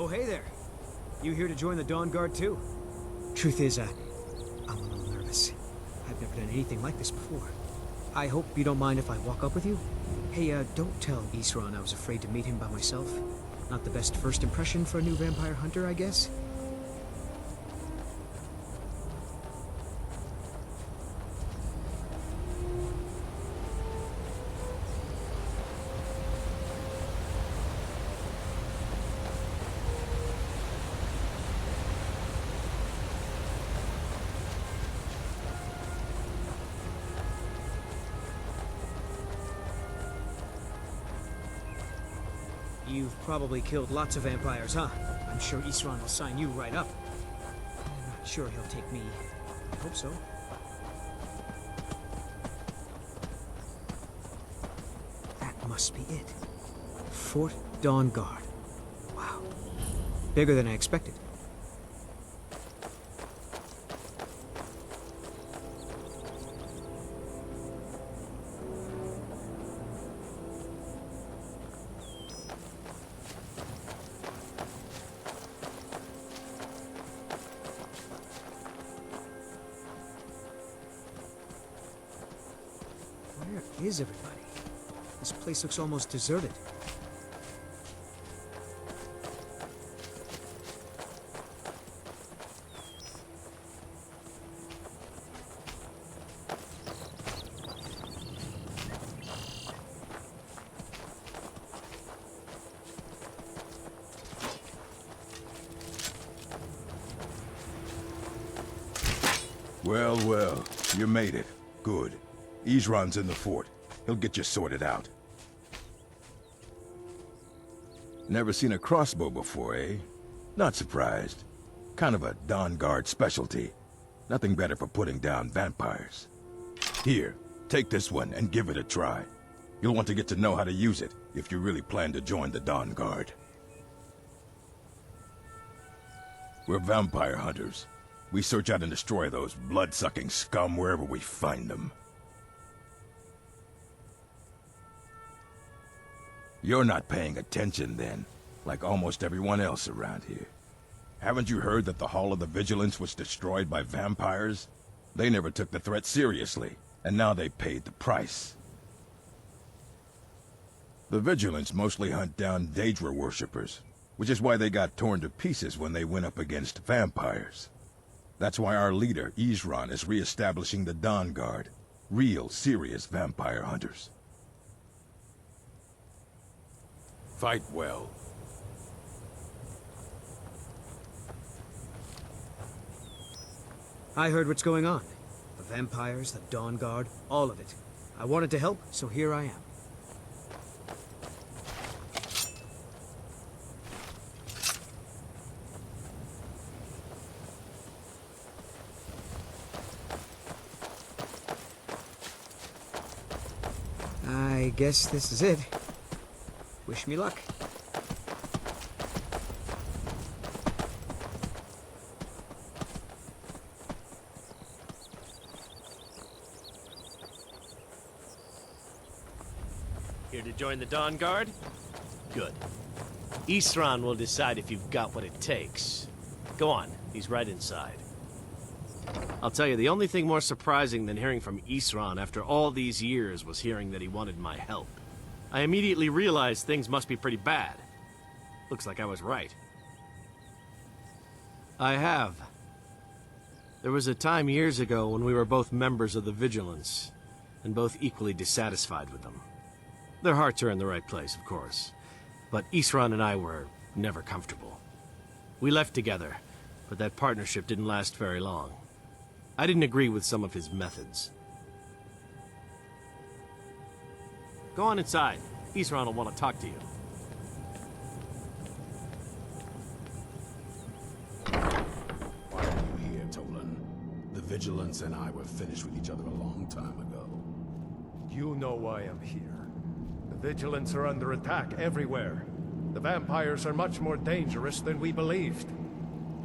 hey there. You here to join the Dawnguard too? Truth is, I'm a little nervous. I've never done anything like this before. I hope you don't mind if I walk up with you? Hey, don't tell Isran I was afraid to meet him by myself. Not the best first impression for a new vampire hunter, I guess? You've probably killed lots of vampires, huh? I'm sure Isran will sign you right up. I'm not sure he'll take me. I hope so. That must be it. Fort Dawnguard. Wow. Bigger than I expected. Where is everybody? This place looks almost deserted. Well, well, you made it. Good. Isran's in the fort. He'll get you sorted out. Never seen a crossbow before, eh? Not surprised. Kind of a Dawnguard specialty. Nothing better for putting down vampires. Here, take this one and give it a try. You'll want to get to know how to use it if you really plan to join the Dawnguard. We're vampire hunters. We search out and destroy those blood-sucking scum wherever we find them. You're not paying attention then, like almost everyone else around here. Haven't you heard that the Hall of the Vigilance was destroyed by vampires? They never took the threat seriously, and now they paid the price. The Vigilance mostly hunt down Daedra worshippers, which is why they got torn to pieces when they went up against vampires. That's why our leader, Isran, is re-establishing the Dawnguard. Real, serious vampire hunters. Fight well. I heard what's going on. The vampires, the Dawnguard, all of it. I wanted to help, so here I am. I guess this is it. Wish me luck. Here to join the Dawnguard? Good. Isran will decide if you've got what it takes. Go on, he's right inside. I'll tell you, the only thing more surprising than hearing from Isran after all these years was hearing that he wanted my help. I immediately realized things must be pretty bad. Looks like I was right. I have. There was a time years ago when we were both members of the Vigilance, and both equally dissatisfied with them. Their hearts are in the right place, of course, but Isran and I were never comfortable. We left together, but that partnership didn't last very long. I didn't agree with some of his methods. Go on inside. Isran will want to talk to you. Why are you here, Tolan? The Vigilance and I were finished with each other a long time ago. You know why I'm here. The Vigilance are under attack everywhere. The vampires are much more dangerous than we believed.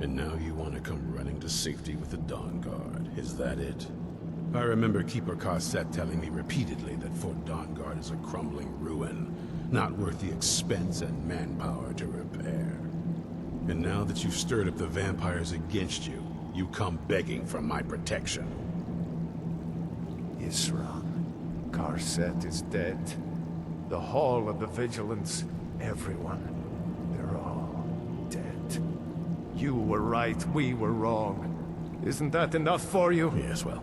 And now you want to come running to safety with the Dawnguard, is that it? I remember Keeper Carset telling me repeatedly that Fort Dawnguard is a crumbling ruin, not worth the expense and manpower to repair. And now that you've stirred up the vampires against you, you come begging for my protection. Isran. Karset is dead. The Hall of the Vigilance, everyone. They're all dead. You were right, we were wrong. Isn't that enough for you? Yes, well,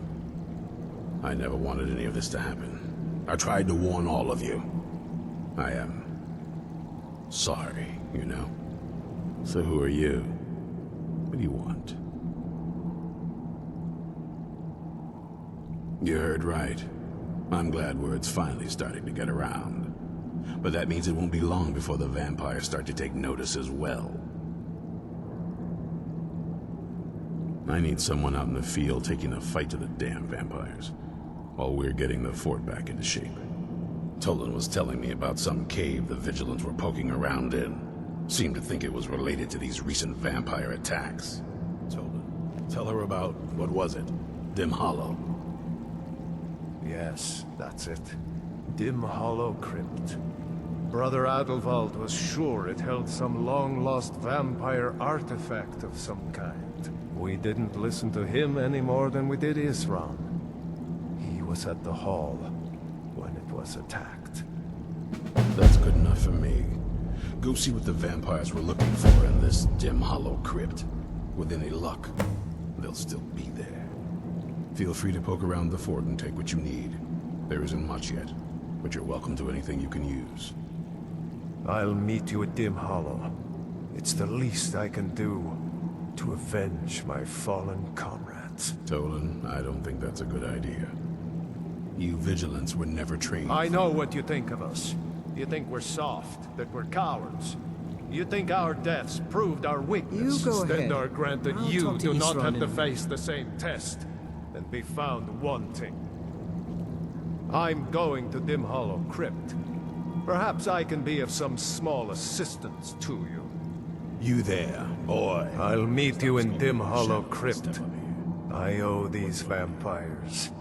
I never wanted any of this to happen. I tried to warn all of you. I am sorry, you know. So who are you? What do you want? You heard right. I'm glad word's finally starting to get around. But that means it won't be long before the vampires start to take notice as well. I need someone out in the field taking a fight to the damn vampires, while we're getting the fort back into shape. Tolan was telling me about some cave the Vigilants were poking around in. Seemed to think it was related to these recent vampire attacks. Tolan, tell her about, what was it? Dimhollow. Yes, that's it. Dimhollow Crypt. Brother Adelwald was sure it held some long-lost vampire artifact of some kind. We didn't listen to him any more than we did Isran. He was at the hall when it was attacked. That's good enough for me. Go see what the vampires were looking for in this Dimhollow Crypt. With any luck, they'll still be there. Feel free to poke around the fort and take what you need. There isn't much yet, but you're welcome to anything you can use. I'll meet you at Dimhollow. It's the least I can do to avenge my fallen comrades. Tolan, I don't think that's a good idea. You Vigilants were never trained. I know what you think of us. You think we're soft, that we're cowards. You think our deaths proved our weakness. You go Instead ahead. are granted I'll you talk to do not Isran have to in a face the same test and be found wanting. I'm going to Dimhollow Crypt. Perhaps I can be of some small assistance to you. You there, boy. I'll meet you in Dimhollow Crypt. I owe these vampires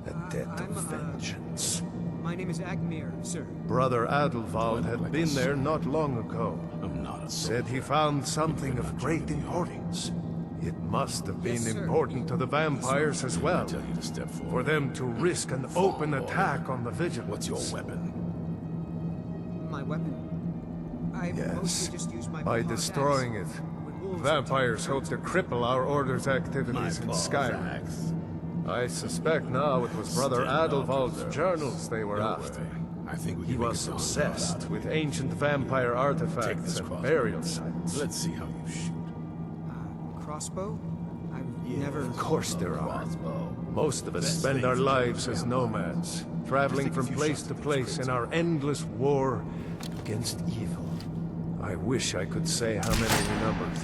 a debt of vengeance. My name is Agmaer, sir. Brother Adelwald had been there not long ago. I'm not a Said he found something of great importance. It must have been Yes, sir. important to the vampires as well. tell you to step forward. For them to risk an open attack on the Vigilance. What's your weapon? My weapon? I Yes. mostly just use my By paws destroying axe. it, When wolves vampires attack hope to cripple our Order's activities in Skyrim. I suspect now it was Brother Adelwald's journals they were after. I think we He can make was a Dawnguard obsessed out of with it. ancient vampire Take artifacts this and crossbow. burial sites. Let's see how you shoot. Crossbow? I've Yeah, never... Of course there are. Crossbow. Most of us Best spend thing our to do lives with as vampires. nomads, traveling Just take a from few place shots to at these place in crates. our endless war against evil. I wish I could say how many we numbered,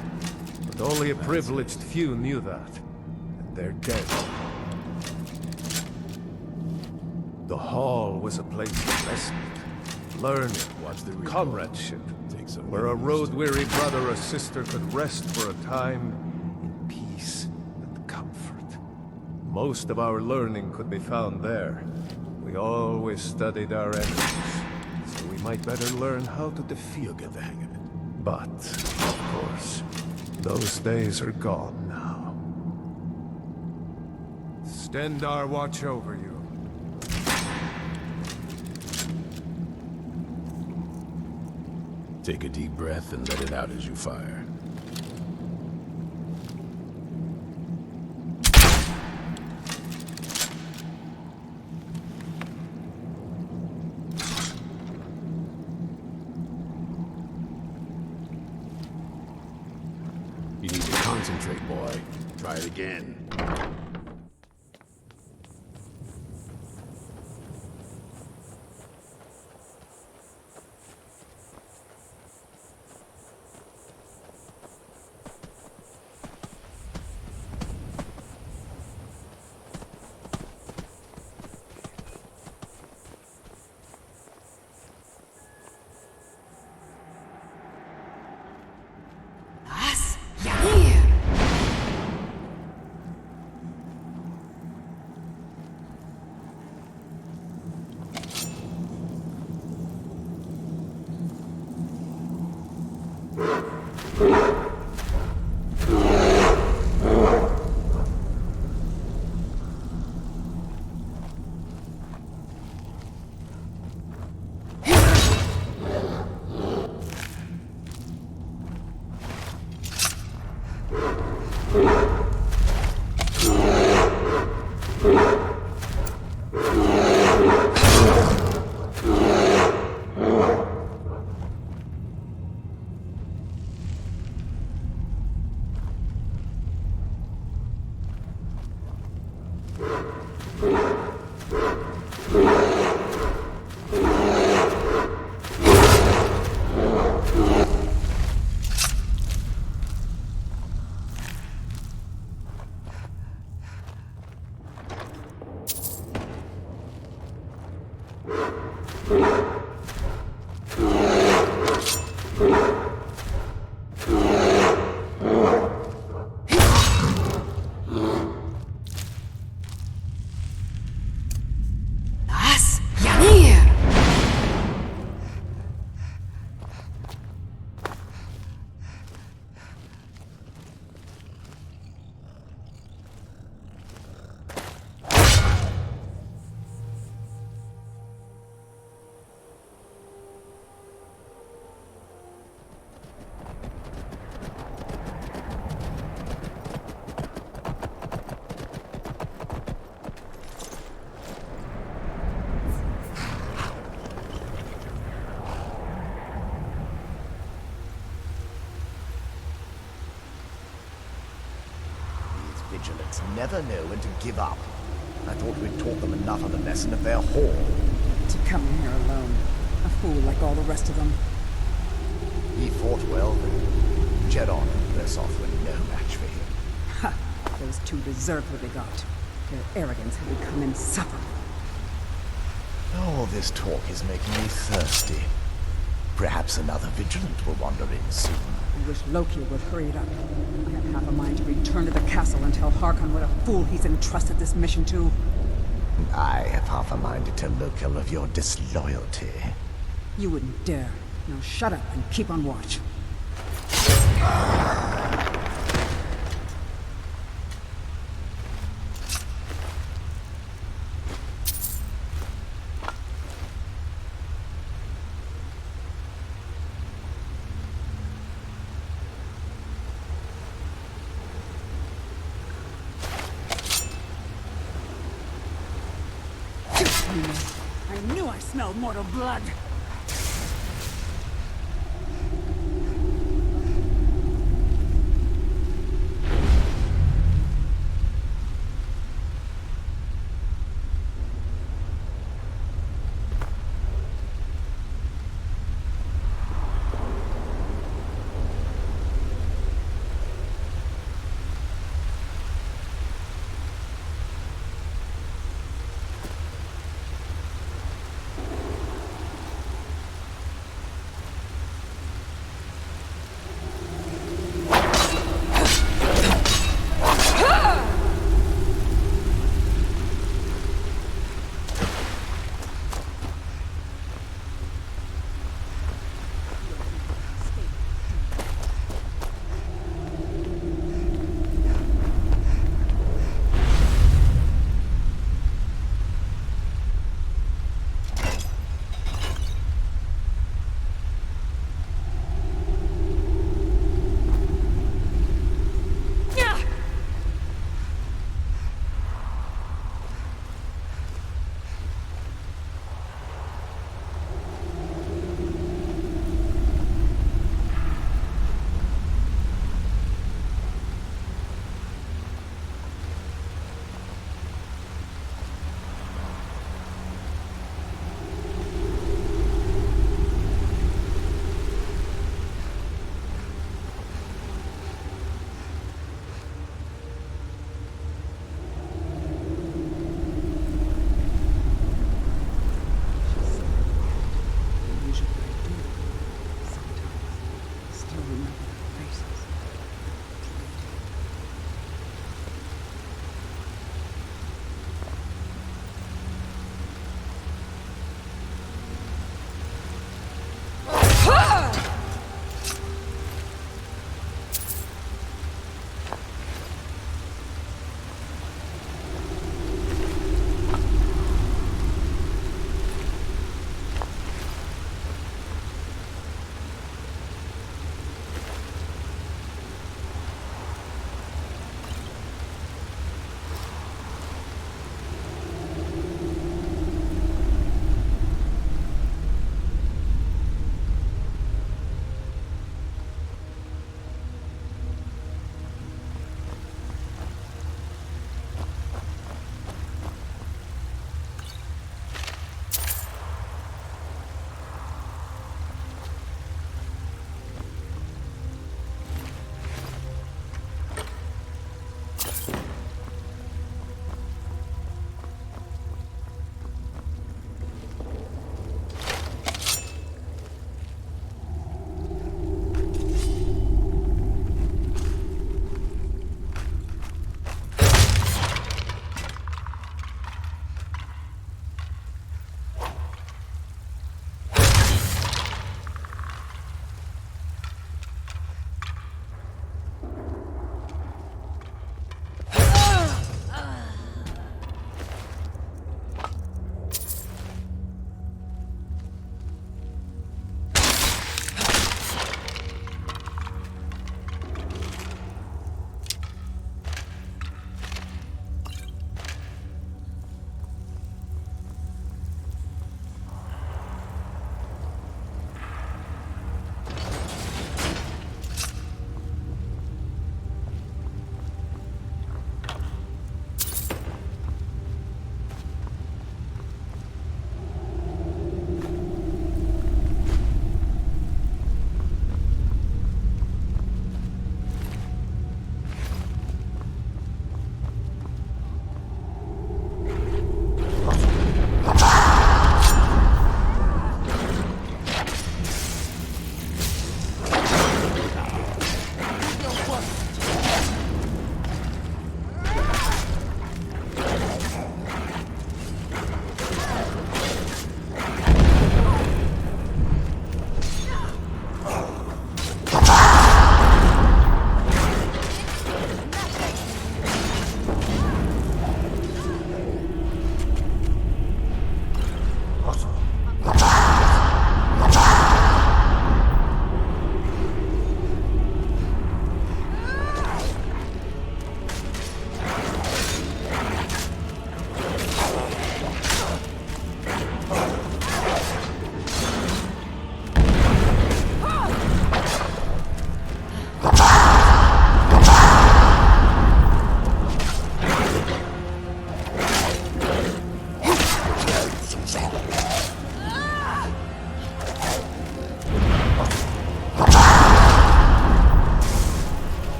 but only a privileged few knew that, and they're dead. The hall was a place of respite, learning, Watch the recoil. comradeship, Take some where a moves. road-weary brother or sister could rest for a time in peace and comfort. Most of our learning could be found there. We always studied our enemies, so we might better learn how to defeat You'll get the hang of it. But, of course, those days are gone now. Stendar watch over you. Take a deep breath and let it out as you fire. You need to concentrate, boy. Try it again. Vigilants never know when to give up. I thought we'd taught them enough of a lesson of their haul. To come in here alone. A fool like all the rest of them. He fought well, but Jedon and Versoth were no match for him. Ha! Those two deserved what they got. Their arrogance had become insufferable. All this talk is making me thirsty. Perhaps another Vigilant will wander in soon. I wish Loki would hurry it up. I have half a mind to return to the castle and tell Harkon what a fool he's entrusted this mission to. I have half a mind to tell Loki of your disloyalty. You wouldn't dare. Now shut up and keep on watch. I knew I smelled mortal blood!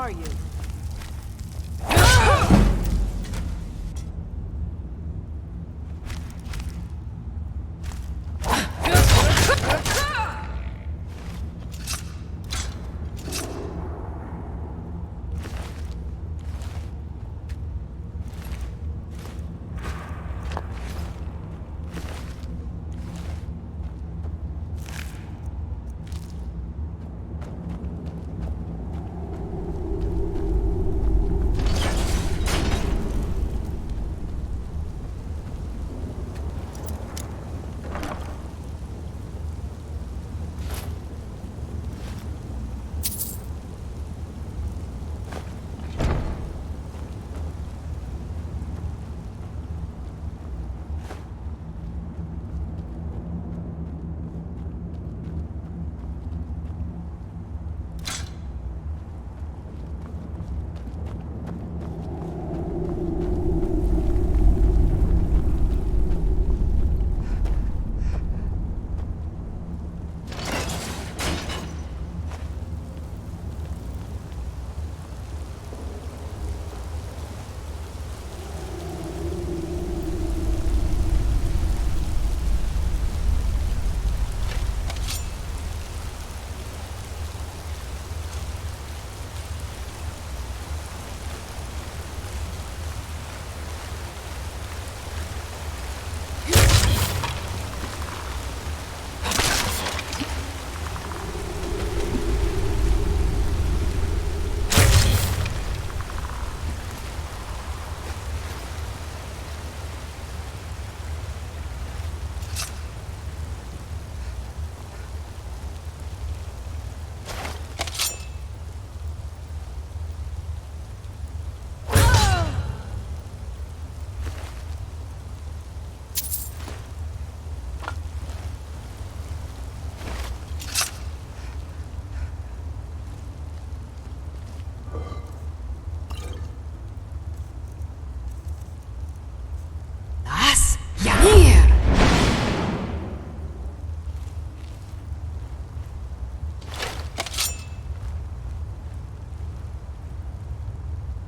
are you?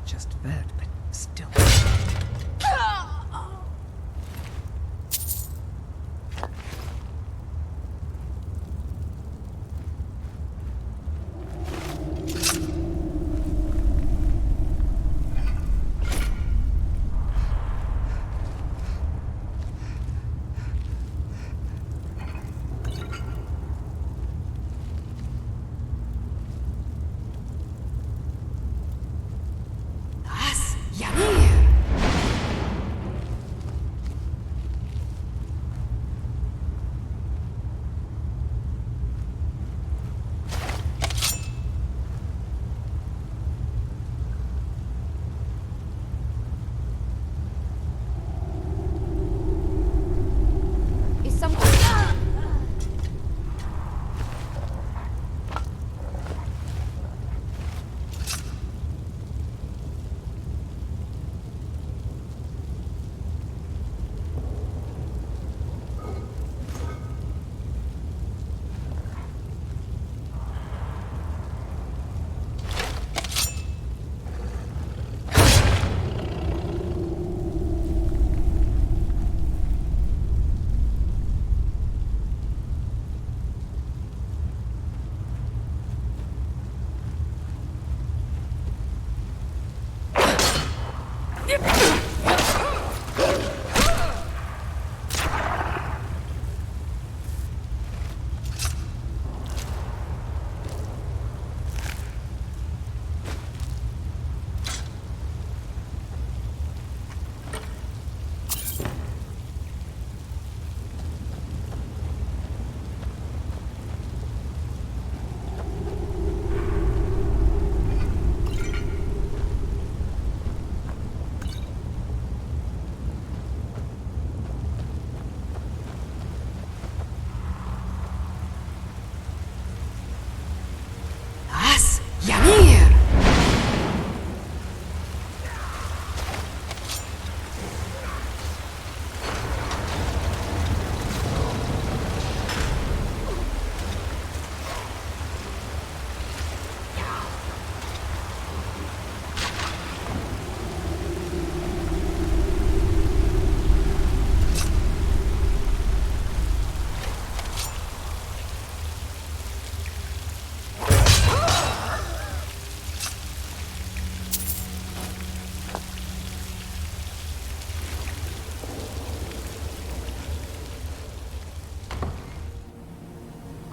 Just fed, but still.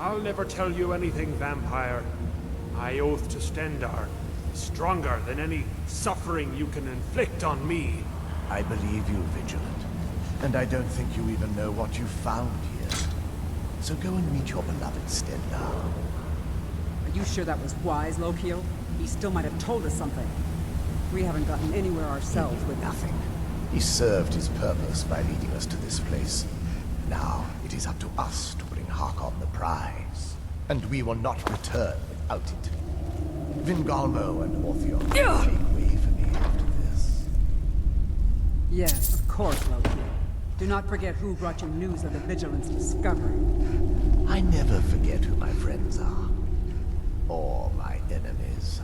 I'll never tell you anything, vampire. My oath to Stendar is stronger than any suffering you can inflict on me. I believe you, Vigilant. And I don't think you even know what you found here. So go and meet your beloved Stendar. Are you sure that was wise, Lokil? He still might have told us something. We haven't gotten anywhere ourselves with Nothing. He served his purpose by leading us to this place. Now, it is up to us to bring Harkon the prize. And we will not return without it. Vingalmo and Orthion will make way for me after this. Yes, of course, Lokil. Do not forget who brought you news of the Vigilance discovery. I never forget who my friends are. Or my enemies.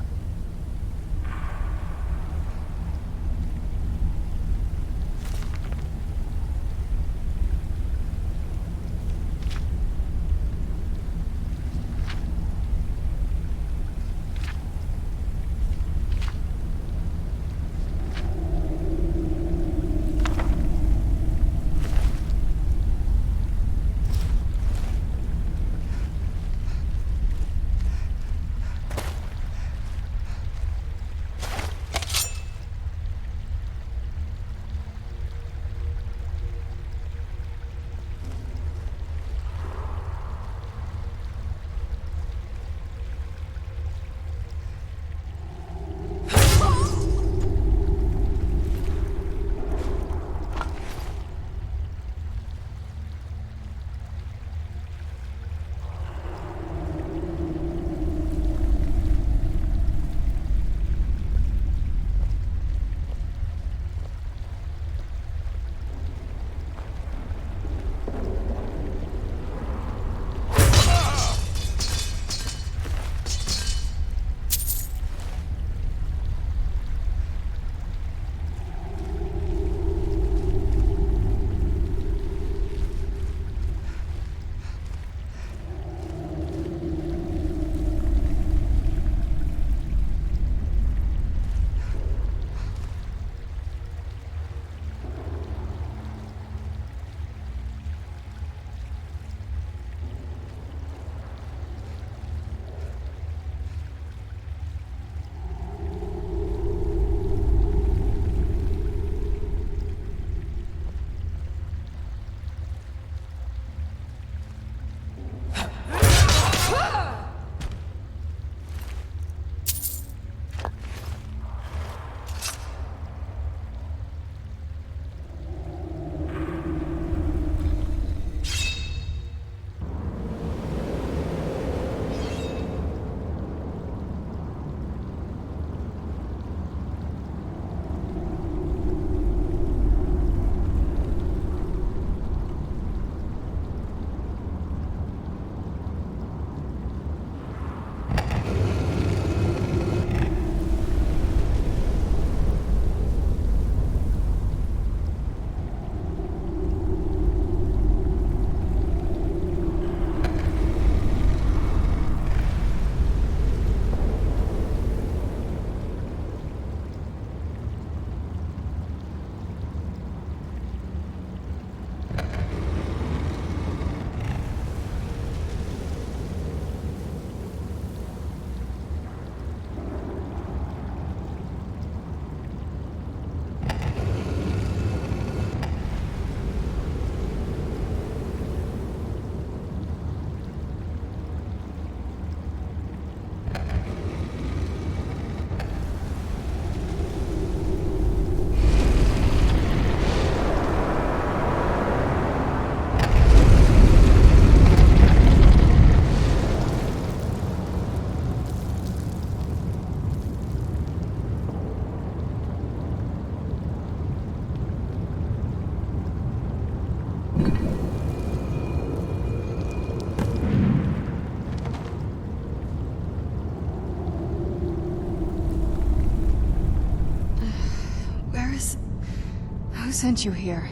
Who sent you here?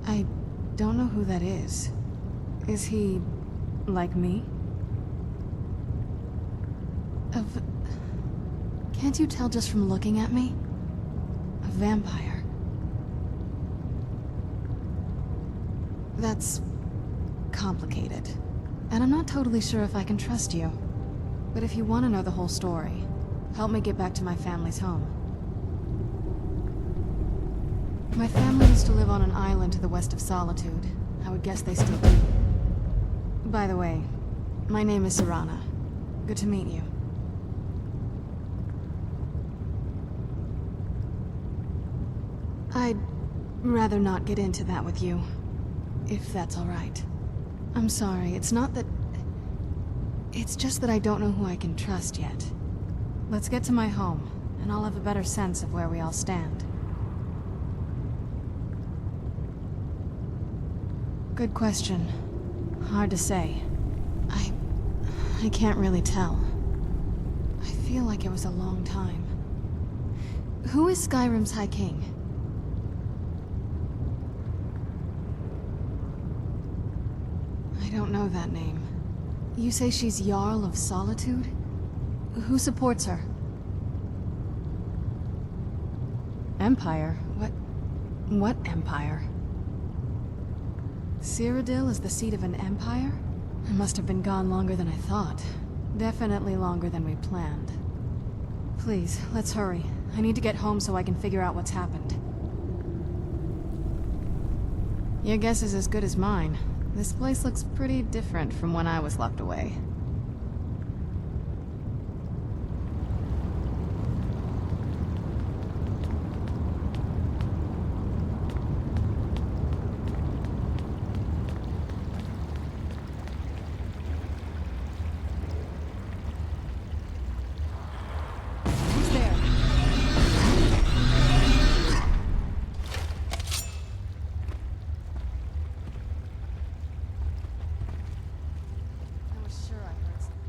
I don't know who that is. Is he... like me? Can't you tell just from looking at me? A vampire. That's complicated. And I'm not totally sure if I can trust you. But if you want to know the whole story, help me get back to my family's home. My family used to live on an island to the west of Solitude. I would guess they still do. By the way, my name is Serana. Good to meet you. I'd rather not get into that with you, if that's all right. I'm sorry, it's not that... It's just that I don't know who I can trust yet. Let's get to my home, and I'll have a better sense of where we all stand. Good question. Hard to say. I can't really tell. I feel like it was a long time. Who is Skyrim's High King? I don't know that name. You say she's Jarl of Solitude? Who supports her? Empire? What empire? Cyrodiil is the seat of an empire? I must have been gone longer than I thought. Definitely longer than we planned. Please, let's hurry. I need to get home so I can figure out what's happened. Your guess is as good as mine. This place looks pretty different from when I was locked away. Who's there? I was sure I heard something.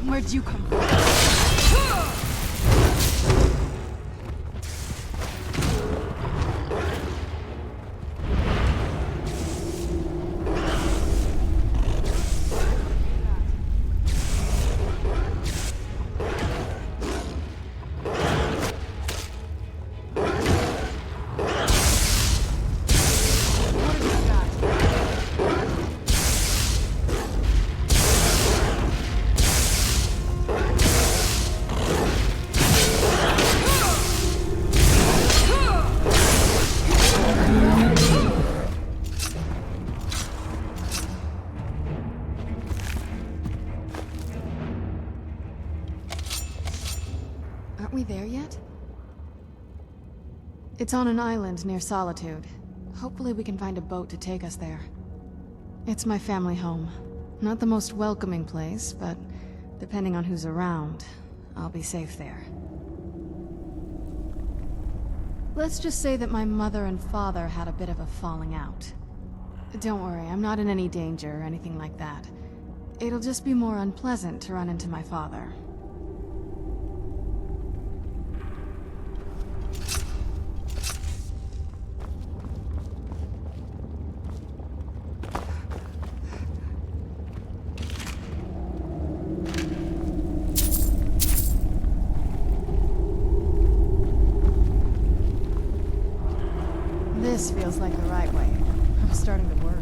Where'd you come from? Aren't we there yet? It's on an island near Solitude. Hopefully we can find a boat to take us there. It's my family home. Not the most welcoming place, but depending on who's around, I'll be safe there. Let's just say that my mother and father had a bit of a falling out. Don't worry, I'm not in any danger or anything like that. It'll just be more unpleasant to run into my father. This feels like the right way. I'm starting to worry.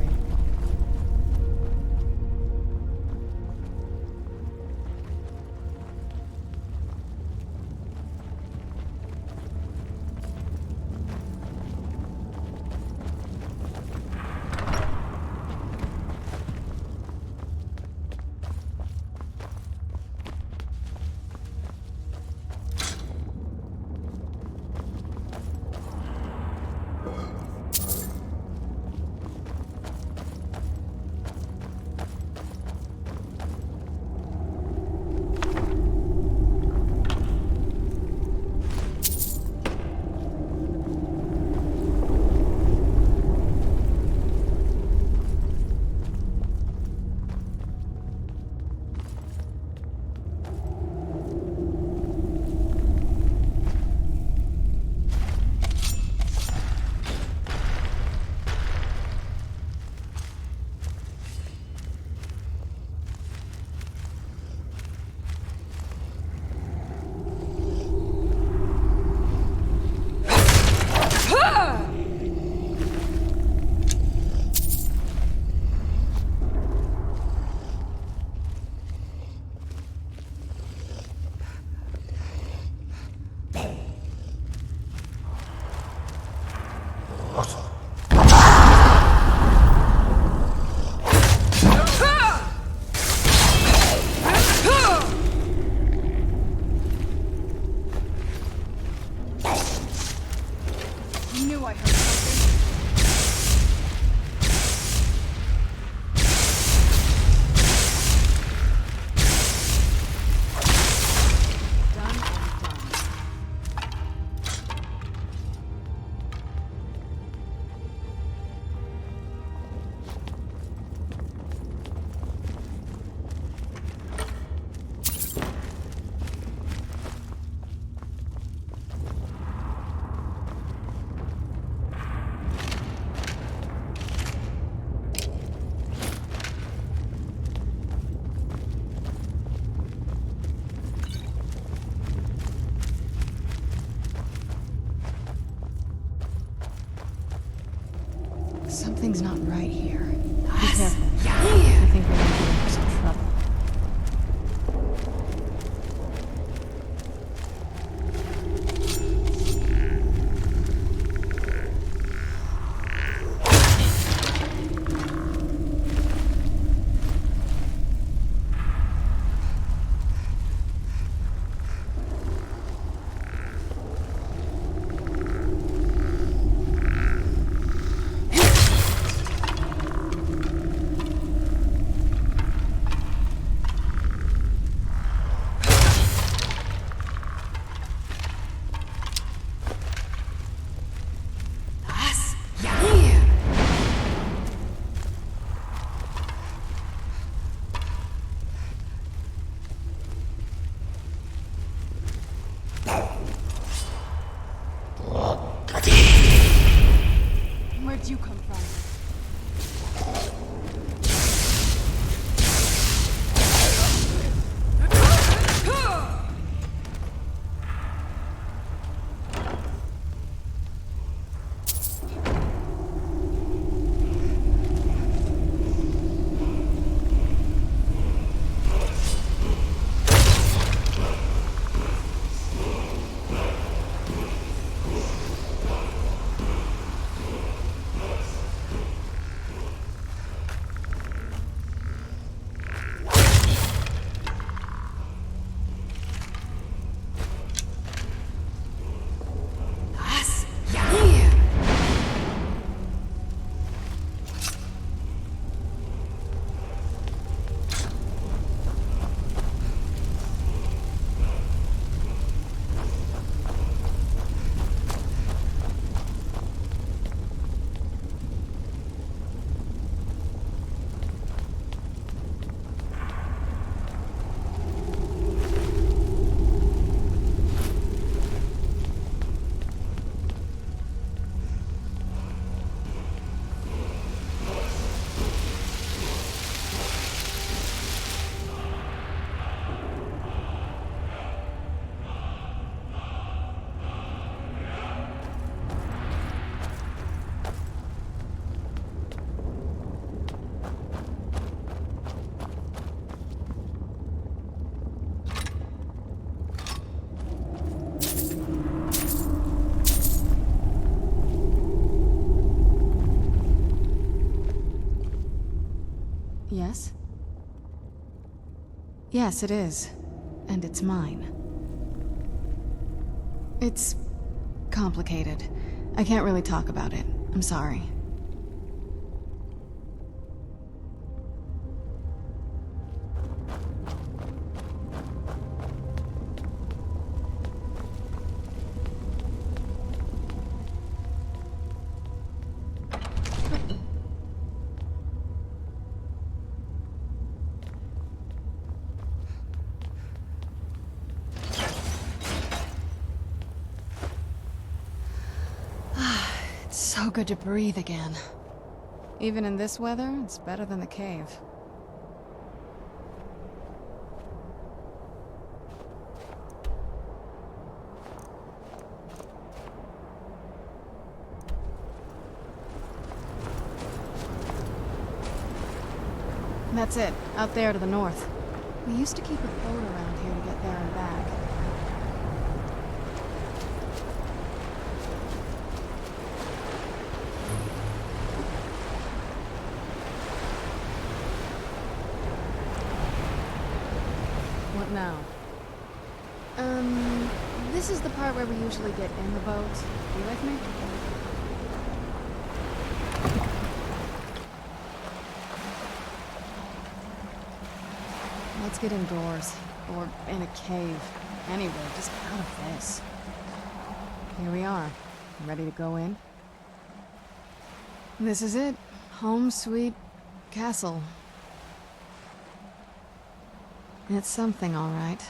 Something's not right here. Be careful. I think we're gonna be in for some trouble. Where'd you come from? Yes? Yes, it is. And it's mine. It's complicated. I can't really talk about it. I'm sorry. So good to breathe again. Even in this weather, it's better than the cave. That's it, out there to the north. We used to keep a boat around here to get there and back. What now? This is the part where we usually get in the boat. You with me? Let's get indoors. Or in a cave. Anywhere, just out of this. Here we are. Ready to go in? This is it. Home sweet castle. It's something, all right.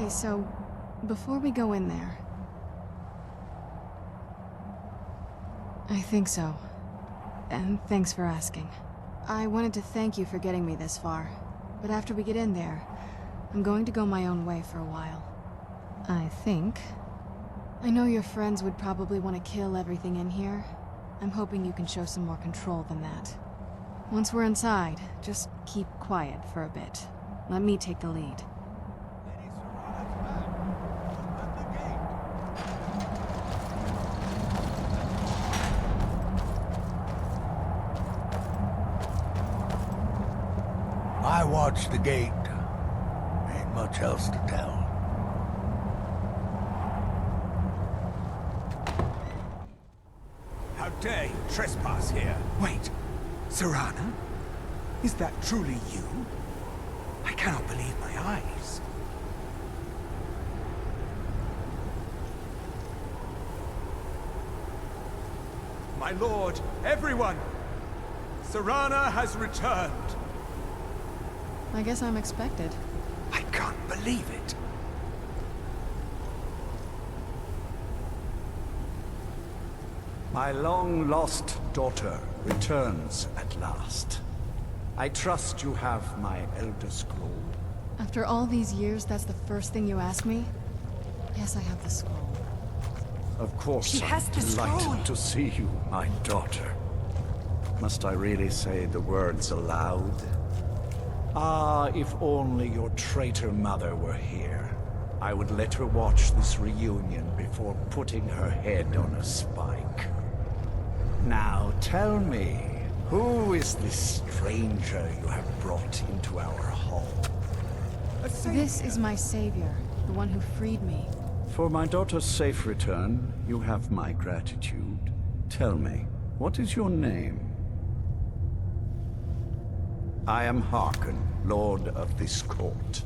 Okay, so before we go in there... I think so. And thanks for asking. I wanted to thank you for getting me this far, but after we get in there, I'm going to go my own way for a while. I think. I know your friends would probably want to kill everything in here. I'm hoping you can show some more control than that. Once we're inside, just keep quiet for a bit. Let me take the lead. I watched the gate. Ain't much else to tell. How dare you trespass here? Wait, Serana? Is that truly you? I cannot believe my eyes. My lord, everyone! Serana has returned! I guess I'm expected. I can't believe it. My long-lost daughter returns at last. I trust you have my Elder Scroll. After all these years, that's the first thing you ask me? Yes, I have the scroll. Of course, She has I'm the scroll. delighted to see you, my daughter. Must I really say the words aloud? Ah, if only your traitor mother were here. I would let her watch this reunion before putting her head on a spike. Now tell me, who is this stranger you have brought into our hall? This is my savior, the one who freed me. For my daughter's safe return, you have my gratitude. Tell me, what is your name? I am Harkon, Lord of this court.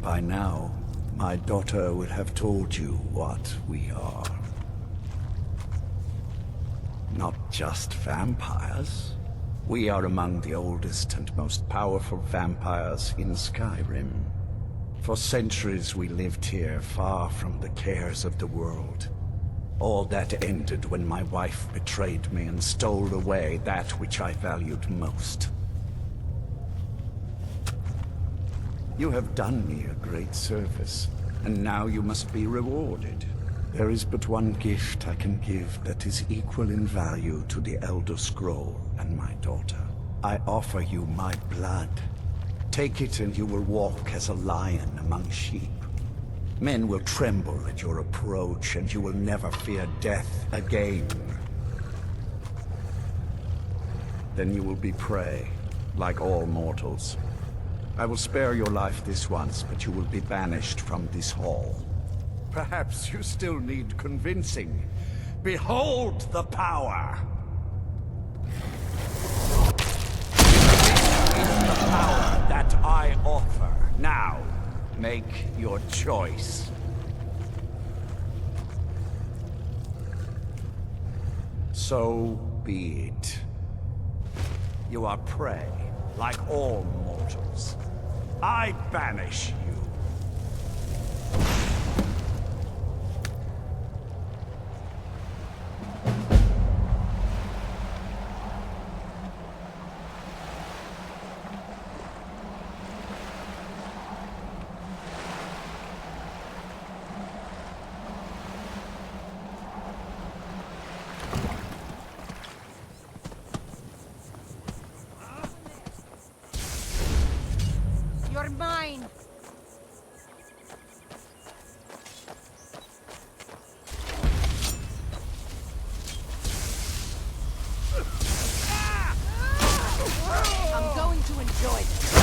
By now, my daughter would have told you what we are. Not just vampires. We are among the oldest and most powerful vampires in Skyrim. For centuries we lived here, far from the cares of the world. All that ended when my wife betrayed me and stole away that which I valued most. You have done me a great service, and now you must be rewarded. There is but one gift I can give that is equal in value to the Elder Scroll and my daughter. I offer you my blood. Take it and you will walk as a lion among sheep. Men will tremble at your approach, and you will never fear death again. Then you will be prey, like all mortals. I will spare your life this once, but you will be banished from this hall. Perhaps you still need convincing. Behold the power! This is the power that I offer. Now, make your choice. So be it. You are prey, like all mortals. I banish you. You're mine! I'm going to enjoy this.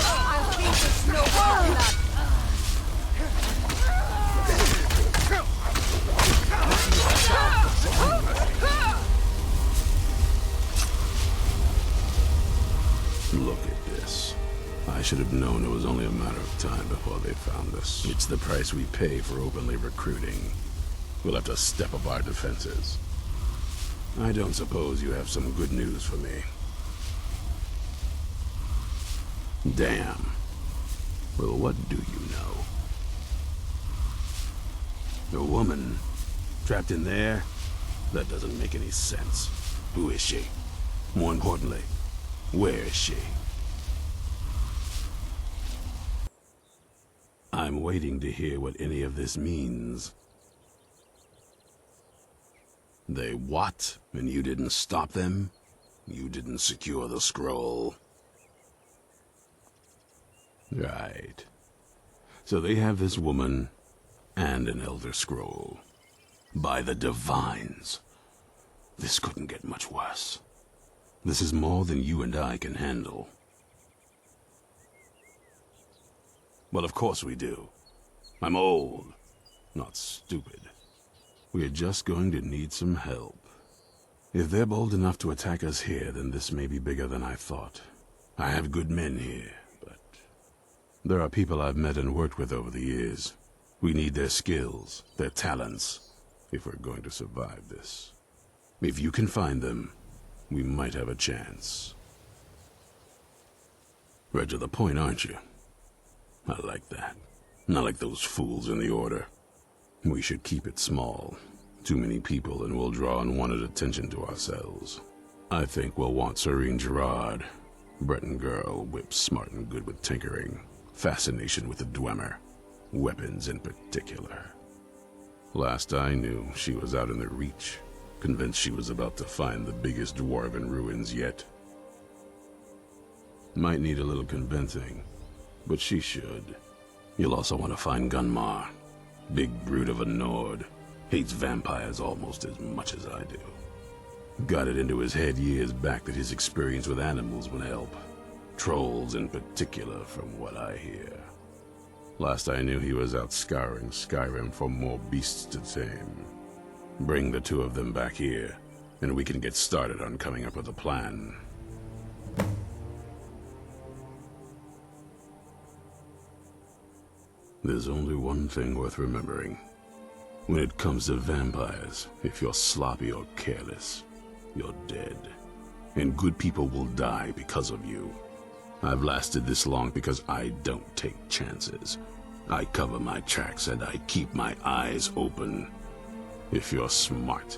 I'll feed the snowball nut. Look at this. I should have known it was only a matter of time before they found us. It's the price we pay for openly recruiting. We'll have to step up our defenses. I don't suppose you have some good news for me. Damn. Well, what do you know? A woman trapped in there? That doesn't make any sense. Who is she? More importantly, where is she? I'm waiting to hear what any of this means. They what? And you didn't stop them? You didn't secure the scroll? Right. So they have this woman and an Elder Scroll. By the Divines. This couldn't get much worse. This is more than you and I can handle. Well, of course we do. I'm old, not stupid. We're just going to need some help. If they're bold enough to attack us here, then this may be bigger than I thought. I have good men here, but there are people I've met and worked with over the years. We need their skills, their talents, if we're going to survive this. If you can find them, we might have a chance. Right to the point, aren't you? I like that. Not like those fools in the Order. We should keep it small. Too many people and we'll draw unwanted attention to ourselves. I think we'll want Serene Gerard. Breton girl, whip smart and good with tinkering. Fascination with the Dwemer. Weapons in particular. Last I knew, she was out in the Reach. Convinced she was about to find the biggest dwarven ruins yet. Might need a little convincing, but she should. You'll also want to find Gunmar. Big brute of a Nord. Hates vampires almost as much as I do. Got it into his head years back that his experience with animals would help. Trolls in particular, from what I hear. Last I knew he was out scouring Skyrim for more beasts to tame. Bring the two of them back here, and we can get started on coming up with a plan. There's only one thing worth remembering. When it comes to vampires, if you're sloppy or careless, you're dead. And good people will die because of you. I've lasted this long because I don't take chances. I cover my tracks and I keep my eyes open. If you're smart,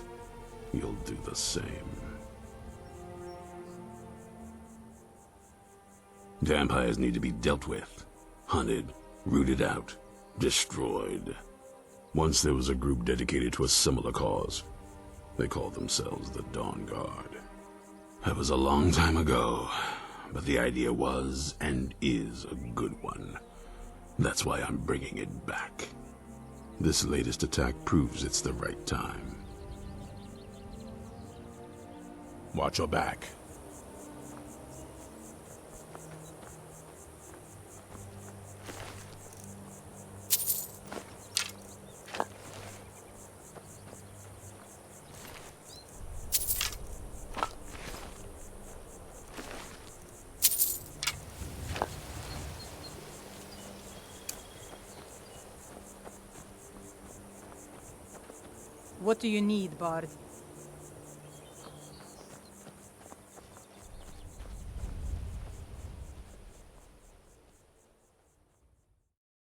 you'll do the same. Vampires need to be dealt with, hunted, rooted out, destroyed. Once there was a group dedicated to a similar cause. They called themselves the Dawnguard. That was a long time ago, but the idea was and is a good one. That's why I'm bringing it back. This latest attack proves it's the right time. Watch your back. What do you need, Bard?